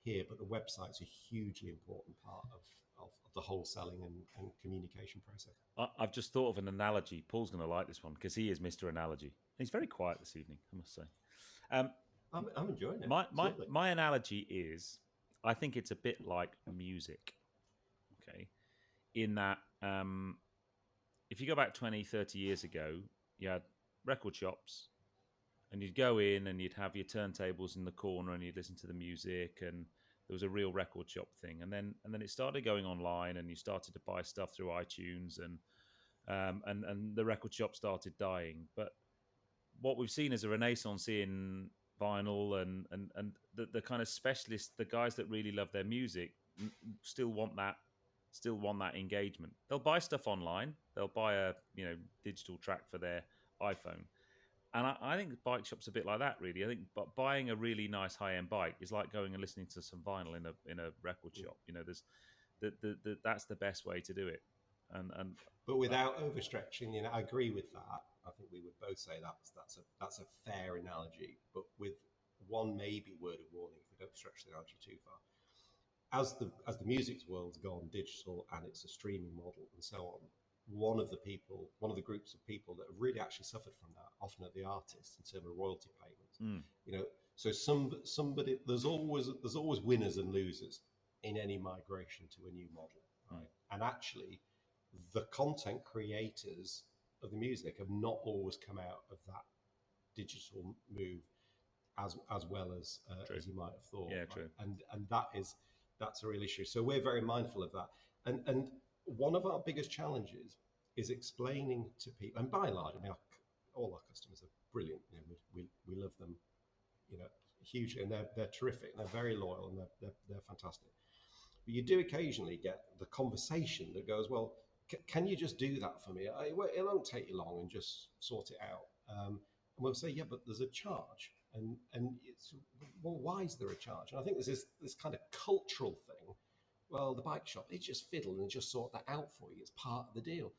here, but the website's a hugely important part of the whole selling and communication process. I've just thought of an analogy. Paul's going to like this one because he is Mr. Analogy. He's very quiet this evening, I must say. I'm enjoying it. My analogy is, I think it's a bit like music, okay? In that, if you go back 20, 30 years ago, you had record shops, and you'd go in and you'd have your turntables in the corner and you'd listen to the music, and there was a real record shop thing. And then it started going online, and you started to buy stuff through iTunes, and the record shop started dying. But what we've seen is a renaissance in vinyl, and the kind of specialists, the guys that really love their music, still want that still want that engagement. They'll buy stuff online. They'll buy a digital track for their iPhone. And I think bike shop's a bit like that, really. I think buying a really nice high-end bike is like going and listening to some vinyl in a record shop. There's that's the best way to do it. But without overstretching, I agree with that. I think we would both say that's a fair analogy, but with one maybe word of warning if we don't stretch the analogy too far. As the music world's gone digital and it's a streaming model and so on, one of the groups of people that have really actually suffered from that often are the artists in terms of royalty payments. So somebody there's always winners and losers in any migration to a new model, right? And actually, the content creators of the music have not always come out of that digital move as well as you might have thought. Yeah, right? true. And that's a real issue. So we're very mindful of that. And one of our biggest challenges is explaining to people, and by and large, all our customers are brilliant. We love them, hugely, and they're terrific. And they're very loyal, and they're fantastic. But you do occasionally get the conversation that goes, well, can you just do that for me? It won't take you long, and just sort it out. And we'll say, yeah, but there's a charge. And it's, well, why is there a charge? And I think there's this kind of cultural thing. Well, the bike shop, they just fiddle and just sort that out for you. It's part of the deal.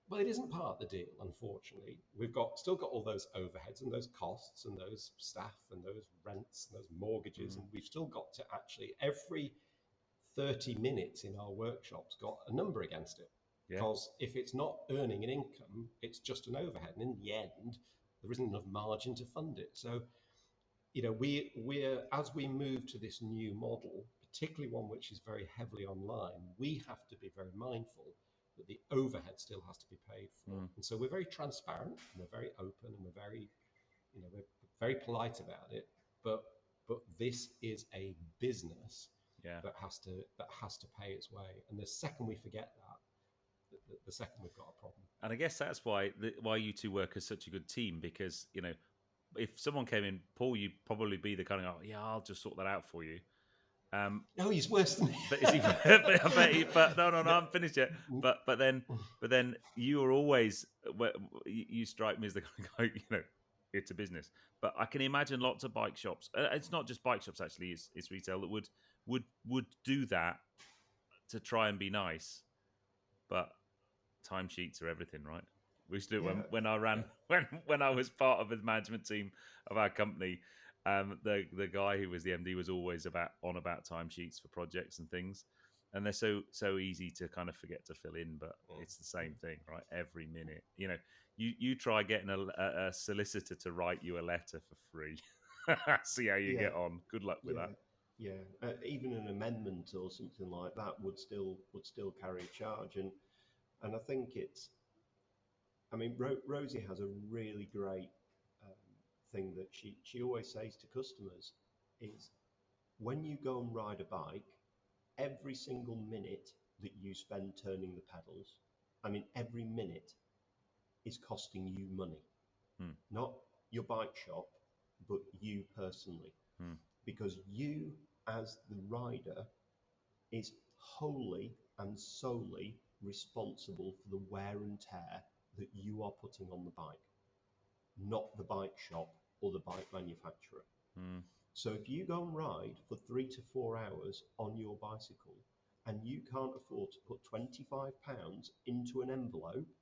Well, it isn't part of the deal, unfortunately. We've still got all those overheads and those costs and those staff and those rents and those mortgages. And we've still got to actually, every 30 minutes in our workshop's got a number against it. Yeah. Because if it's not earning an income, it's just an overhead. And in the end, there isn't enough margin to fund it. So, we're as we move to this new model, particularly one which is very heavily online, we have to be very mindful that the overhead still has to be paid for. And so we're very transparent, and we're very open, and we're very polite about it. But this is a business that has to pay its way. And the second we forget that, the second we've got a problem. And I guess that's why you two work as such a good team, because if someone came in, Paul, you'd probably be the kind of, I'll just sort that out for you. No, he's worse than me. But is he? But no, I'm finished yet. But then you are always, you strike me as the kind of guy, it's a business. But I can imagine lots of bike shops. It's not just bike shops, actually. It's retail that would do that to try and be nice. But timesheets are everything, right? We used to do it when I ran when I was part of the management team of our company. The guy who was the MD was always on about timesheets for projects and things, and they're so easy to kind of forget to fill in. But it's the same thing, right? Every minute, you try getting a solicitor to write you a letter for free. See how you get on. Good luck with that. Yeah, even an amendment or something like that would still carry a charge, and I think Rosie has a really great thing that she always says to customers is, when you go and ride a bike, every single minute that you spend turning the pedals, every minute is costing you money. Not your bike shop, but you personally. Because you, as the rider, is wholly and solely responsible for the wear and tear that you are putting on the bike, not the bike shop or the bike manufacturer. So if you go and ride for 3 to 4 hours on your bicycle and you can't afford to put £25 into an envelope,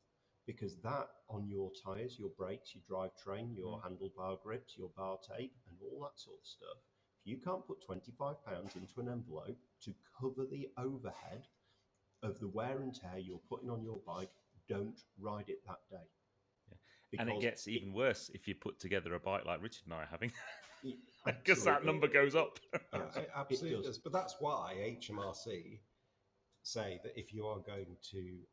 because that on your tyres, your brakes, your drivetrain, your handlebar grips, your bar tape and all that sort of stuff, if you can't put £25 into an envelope to cover the overhead of the wear and tear you're putting on your bike, don't ride it that day. And it gets even worse if you put together a bike like Richard and I are having, because that number goes up. Absolutely does. But that's why HMRC say that if you're going to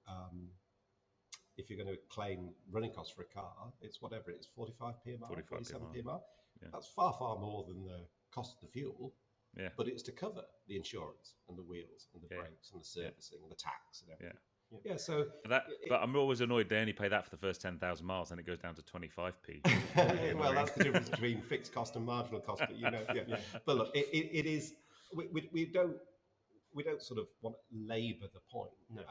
claim running costs for a car, it's whatever it is, 45p a mile, 47p a mile. Yeah. That's far more than the cost of the fuel. Yeah. But it's to cover the insurance and the wheels and the brakes and the servicing and the tax and everything. Yeah, so but I'm always annoyed they only pay that for the first 10,000 miles, and it goes down to 25p. Well, that's the difference between fixed cost and marginal cost. But But look, it is. We don't. we don't sort of want to labour the point. No.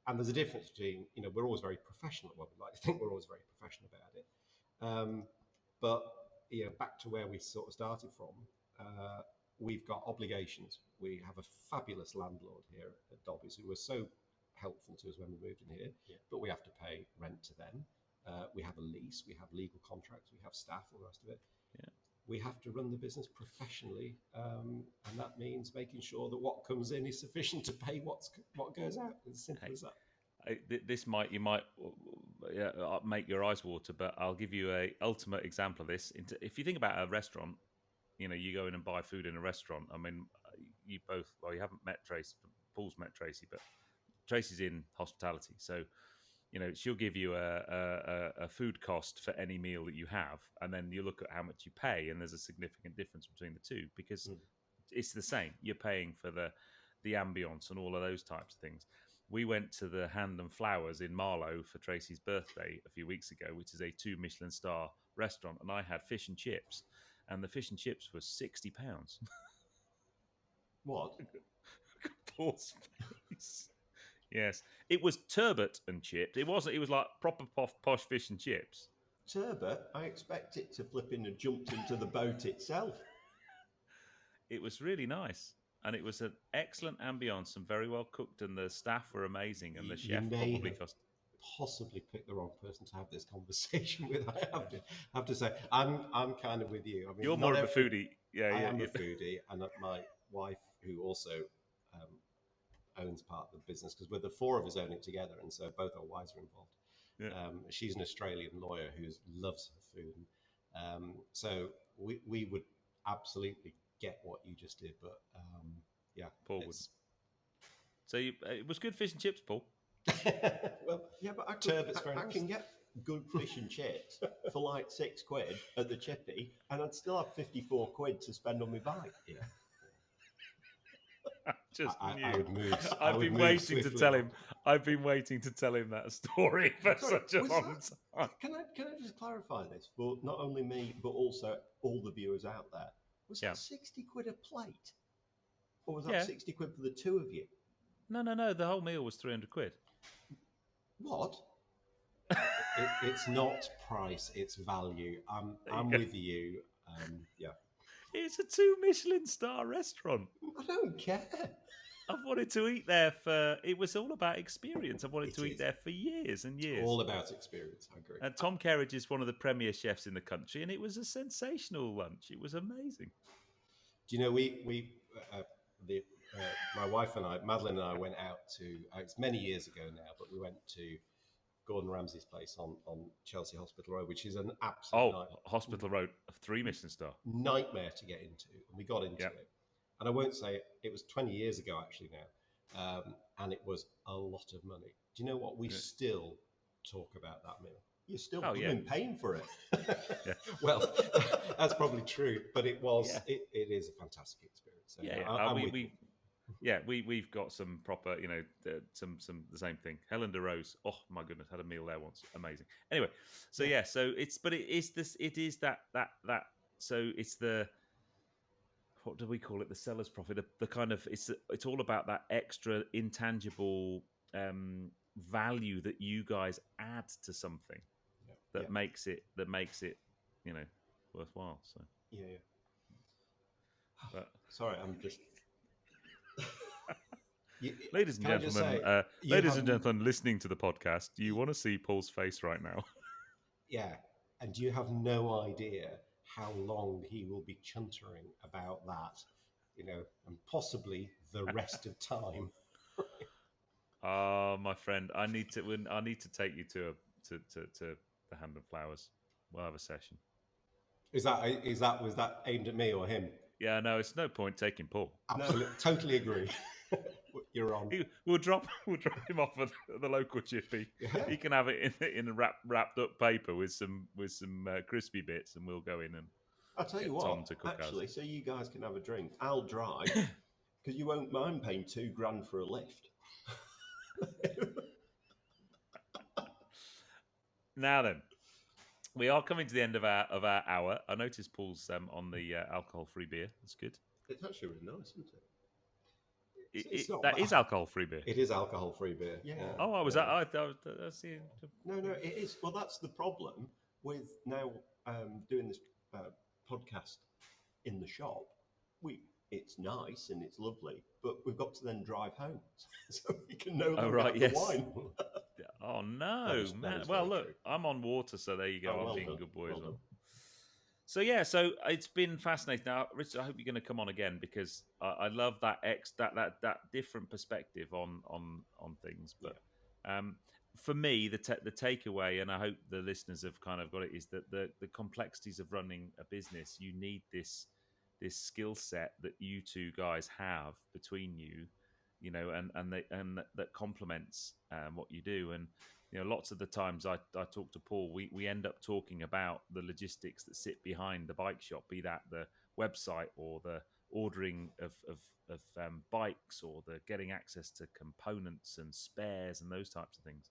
And there's a difference between, we're always very professional. Well, we like to think we're always very professional about it. But back to where we sort of started from, we've got obligations. We have a fabulous landlord here at Dobby's who was so helpful to us when we moved in here, but we have to pay rent to them. We have a lease, we have legal contracts, we have staff, all the rest of it. Yeah. We have to run the business professionally, and that means making sure that what comes in is sufficient to pay what goes out. As simple as that. This might make your eyes water, but I'll give you a ultimate example of this. If you think about a restaurant, you go in and buy food in a restaurant. I mean, you haven't met Tracy. Paul's met Tracy, but Tracy's in hospitality, so she'll give you a food cost for any meal that you have, and then you look at how much you pay, and there's a significant difference between the two because it's the same. You're paying for the ambience and all of those types of things. We went to the Hand and Flowers in Marlow for Tracy's birthday a few weeks ago, which is a 2 Michelin star restaurant, and I had fish and chips, and the fish and chips was £60. What? Paul's face. Yes, it was turbot and chips. It wasn't. It was like proper posh fish and chips. Turbot? I expect it to flip in and jumped into the boat itself. It was really nice, and it was an excellent ambience and very well cooked, and the staff were amazing, and the chef probably possibly picked the wrong person to have this conversation with. I have to say, I'm kind of with you. I mean, you're more of a foodie. I am a foodie, and my wife, who also owns part of the business, because we're the four of us own it together, and so both our wives are involved. Yeah. She's an Australian lawyer who loves her food, so we would absolutely get what you just did, but Paul would. So it was good fish and chips, Paul. Well, yeah, but I can get good fish and chips for like £6 at the chippy, and I'd still have 54 quid to spend on my bike. Yeah. I would move. I've been waiting to tell him. I've been waiting to tell him that story for such a long time. Can I just clarify this for not only me but also all the viewers out there? Was that 60 quid a plate, or was that 60 quid for the two of you? No. The whole meal was 300 quid. What? It's not price; it's value. I'm with you. Yeah. It's a 2 Michelin star restaurant. I don't care. I've wanted to eat there it was all about experience. I've wanted to eat there for years and years. It's all about experience, I agree. And Tom Kerridge is one of the premier chefs in the country, and it was a sensational lunch. It was amazing. Do you know, my wife and I, Madeline and I, went out to, it's many years ago now, but we went to Gordon Ramsay's place on Chelsea Hospital Road, which is an absolute Hospital Road, 3 Michelin star. Nightmare to get into. And we got into it. And I won't say it was 20 years ago actually now. And it was a lot of money. Do you know what? We still talk about that meal. You're still paying for it. Well, that's probably true, but it was. It is a fantastic experience. So we've got some proper, some the same thing. Helen de Rose. Oh my goodness, had a meal there once. Amazing. Anyway, so it is that. So it's the, what do we call it? The seller's profit. The kind of it's all about that extra intangible value that you guys add to something that makes it worthwhile. So But, sorry, I'm just. Ladies and gentlemen, listening to the podcast, do you want to see Paul's face right now? Yeah, and you have no idea how long he will be chuntering about that, and possibly the rest of time. My friend, I need to take you to the Hand and Flowers. We'll have a session. Was that aimed at me or him? Yeah, no, it's no point taking Paul. Absolutely, totally agree. You're on. We'll drop him off at the local chippy. Yeah. He can have it in a wrapped up paper with some crispy bits, and we'll go in and. I'll tell you what. Tom to cook actually, so you guys can have a drink. I'll drive because you won't mind paying $2,000 for a lift. Now then, we are coming to the end of our hour. I noticed Paul's on the alcohol-free beer. That's good. It's actually really nice, isn't it? That is alcohol-free beer. It is alcohol-free beer. Yeah. Oh, I was yeah. I thought that's the. No, it is. Well, that's the problem with now doing this podcast in the shop. It's nice and it's lovely, but we've got to then drive home, so we can no longer have the wine. Oh no, man! Well, look, true. I'm on water, so there you go. I'm being a good boy as well. So yeah, so it's been fascinating. Now, Richard, I hope you're going to come on again because I love that that different perspective on things. But for me, the takeaway, and I hope the listeners have kind of got it, is that the complexities of running a business, you need this skill set that you two guys have between you, you know, and that complements what you do. And you know, lots of the times I talk to Paul, we end up talking about the logistics that sit behind the bike shop, be that the website or the ordering of bikes or the getting access to components and spares and those types of things.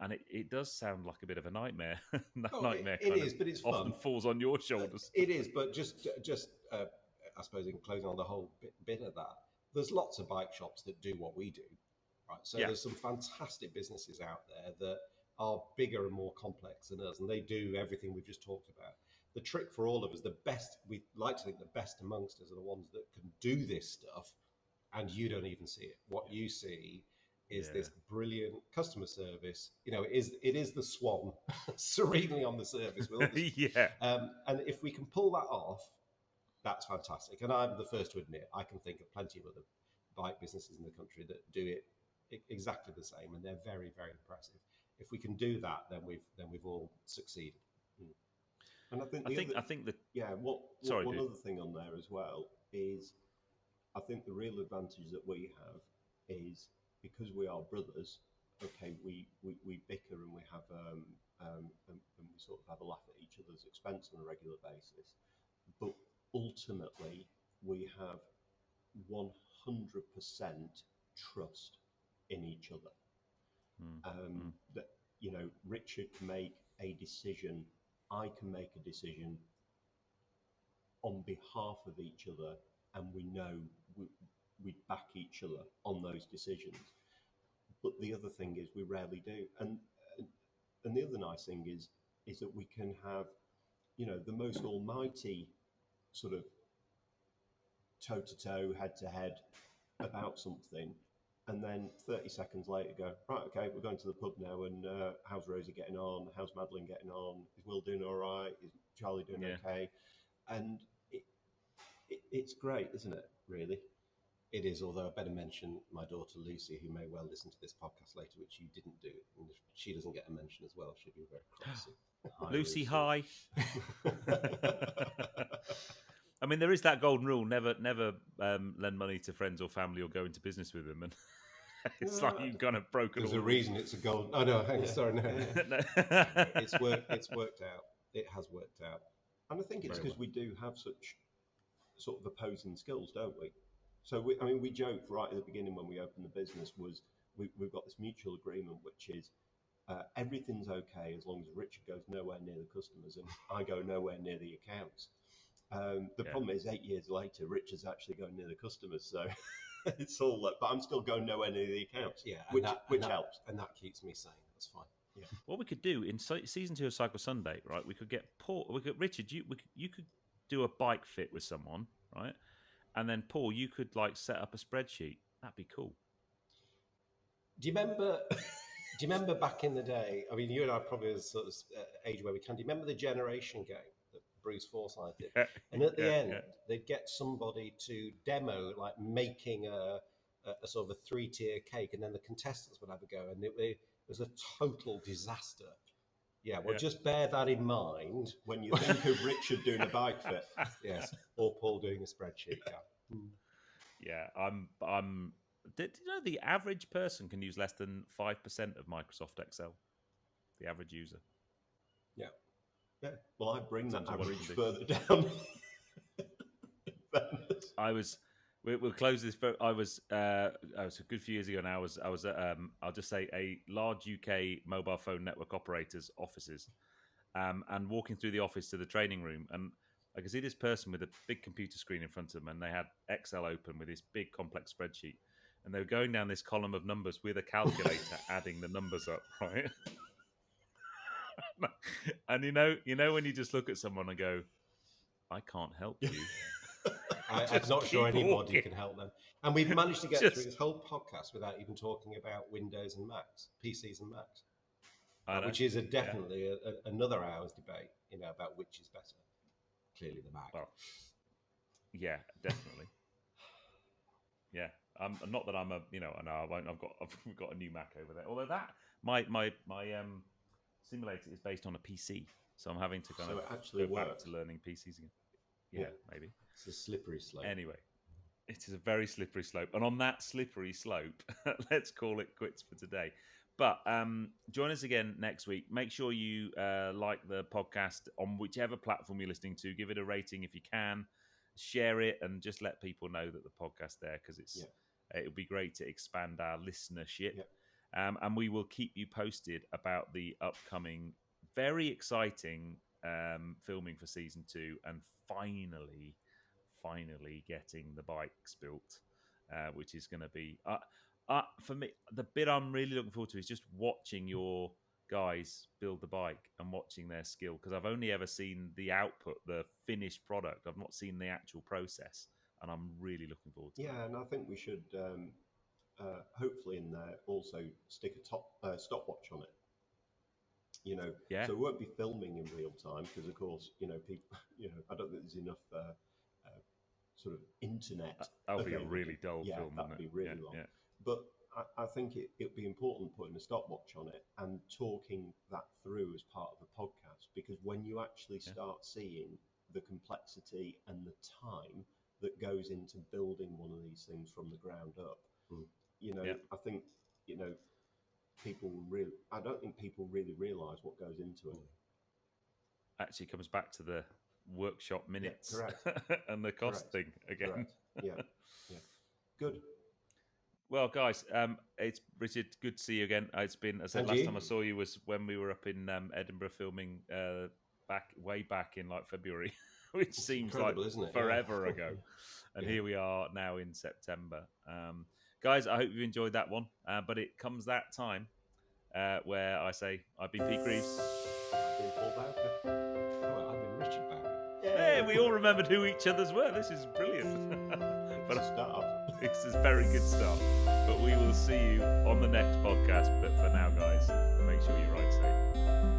And it does sound like a bit of a nightmare. Nightmare. It is, but it's often fun. Falls on your shoulders. It is, but just I suppose in closing on the whole bit of that, there's lots of bike shops that do what we do, right? So there's some fantastic businesses out there that are bigger and more complex than us, and they do everything we've just talked about. The trick for all of us, the best, we like to think the best amongst us are the ones that can do this stuff, and you don't even see it. What you see is this brilliant customer service. You know, it is the swan serenely on the surface. And if we can pull that off, that's fantastic. And I'm the first to admit, I can think of plenty of other bike businesses in the country that do it exactly the same, and they're very, very impressive. If we can do that, then we've all succeeded. And I think one other thing on there as well is, I think the real advantage that we have is because we are brothers. Okay, we bicker and we have and we sort of have a laugh at each other's expense on a regular basis, but ultimately we have 100% trust in each other. That, you know, Richard can make a decision, I can make a decision on behalf of each other, and we know we back each other on those decisions. But the other thing is we rarely do, and the other nice thing is that we can have, you know, the most almighty sort of toe-to-toe, head-to-head about something, and then 30 seconds later go, right, okay, we're going to the pub now, and how's Rosie getting on? How's Madeline getting on? Is Will doing all right? Is Charlie doing okay? And it's great, isn't it, really? It is, although I better mention my daughter Lucy, who may well listen to this podcast later, which you didn't do. And if she doesn't get a mention as well, she'll be very cross. Lucy, hi. I mean, there is that golden rule: never lend money to friends or family or go into business with them. And it's like you've kind of broken. There's a reason it's a golden. Oh no, sorry, no. It's worked out. It has worked out. And I think it's because we do have such sort of opposing skills, don't we? So we joked right at the beginning when we opened the business was we've got this mutual agreement, which is everything's okay as long as Richard goes nowhere near the customers and I go nowhere near the accounts. The problem is 8 years later, Richard's actually going near the customers, so it's all like, but I'm still going nowhere near the accounts, which helps. And that keeps me sane. That's fine. Yeah. What we could do in season 2 of Cycle Sunday, right? We could get Paul. Richard. You could do a bike fit with someone, right? And then Paul, you could like set up a spreadsheet. That'd be cool. Do you remember back in the day? I mean, you and I probably are sort of age where we can. Do you remember the Generation game that Bruce Forsyth did? Yeah. And at the end, they'd get somebody to demo like making a sort of a 3-tier cake, and then the contestants would have a go, and it was a total disaster. Yeah, well, just bear that in mind when you think of Richard doing a bike fit. Yes, or Paul doing a spreadsheet. Yeah, I'm. Did you know the average person can use less than 5% of Microsoft Excel? The average user. Yeah. Well, I bring that average further down. We'll close this. I was a good few years ago now. I was at I'll just say a large UK mobile phone network operator's offices, and walking through the office to the training room, and I could see this person with a big computer screen in front of them, and they had Excel open with this big complex spreadsheet, and they were going down this column of numbers with a calculator, adding the numbers up, right? And you know when you just look at someone and go, I can't help you. I'm not sure anybody can help them. And we've managed to get through this whole podcast without even talking about Windows and Macs, PCs and Macs, which is definitely another hour's debate, about which is better. Clearly the Mac. Well, yeah, definitely. Yeah, not that I'm a, no, I won't. I've got a new Mac over there. Although that my simulator is based on a PC, so I'm having to kind of actually go back to learning PCs again. Yeah, maybe. It's a slippery slope. Anyway, it is a very slippery slope. And on that slippery slope, let's call it quits for today. But join us again next week. Make sure you like the podcast on whichever platform you're listening to. Give it a rating if you can. Share it and just let people know that the podcast's there, because it would be great to expand our listenership. And we will keep you posted about the upcoming, very exciting filming for season 2, and finally getting the bikes built, which is going to be for me, the bit I'm really looking forward to is just watching your guys build the bike and watching their skill, because I've only ever seen the output, the finished product. I've not seen the actual process, and I'm really looking forward to it. Yeah, and I think we should hopefully in there also stick a stopwatch on it. So we won't be filming in real time because, of course, people. I don't think there's enough sort of internet. That would be a really dull film. That would be really long. Yeah. But I think it'd be important putting a stopwatch on it and talking that through as part of the podcast, because when you actually start seeing the complexity and the time that goes into building one of these things from the ground up, I think people really. I don't think people really realise what goes into it. Actually, comes back to the workshop minutes and the cost thing again. Correct. Yeah. Good. Well, guys, it's Richard. Good to see you again. It's been, as I said, last time I saw you was when we were up in Edinburgh filming way back in like February, which seems like forever ago. And here we are now in September. Guys, I hope you enjoyed that one. But it comes that time where I say, I've been Pete Greaves. I've been Paul Bowker. I've been Richard Bowker. Hey, we all remembered who each other's were. This is brilliant. But a start. This is a very good start. But we will see you on the next podcast. But for now, guys, make sure you ride safe.